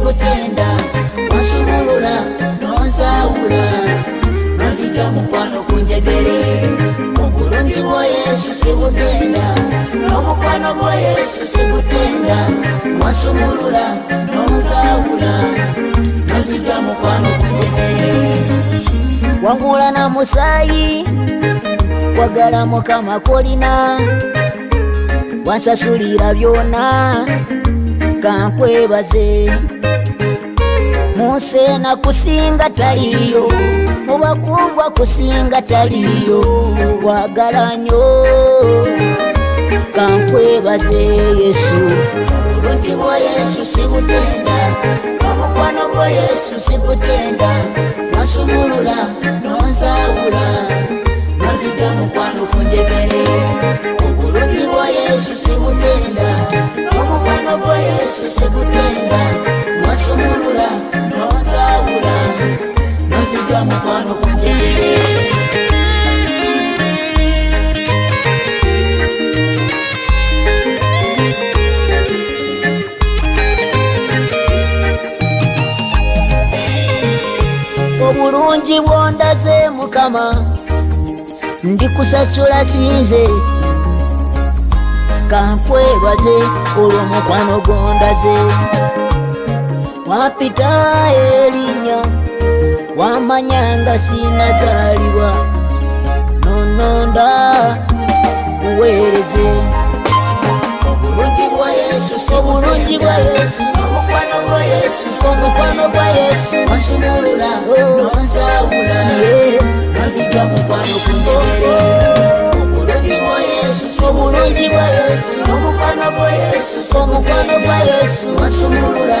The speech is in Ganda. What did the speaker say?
sikutenda wasumulula nonsawula nonzija mukwano kunjegere obulungi bwa Yesu sikutenda n'omukwano gwa Yesu sikutenda wasumulula nonsawula nonzija mukwano kunjegere wangula na musayi wagala Mukama kolina wansasulira byona kankwebaze musena kusinga taliyo mubakumbwa kusinga taliyo wagala nnyo kankwebaze Yesu obulungi bwa Yesu sikutenda omukwano gwa Yesu sikutenda wasumulula nonsawula nonzija mukwano kunjegere obulungi bwa Yesu sikutenda omukwano gwa Yesu sikutenda wasumulula nonsawula nonzija mukwano kunjegere obulungi bwondaze Mukama ndikusasula kinze kankwebaze olw'omukwano gondaze wapita erinnya wamanyanga sinazaalibwa nononda muweereze obulungi bwa Yesu obulungi bwa Yesu omukwano gwa Yesu omukwano gwa Yesu wasumulula nonsawula nonzija mukwano kunjegere obulungi bwa Yesu obulungi bwa Yesu omukwano gwa Yesu omukwano gwa Yesu wasumulula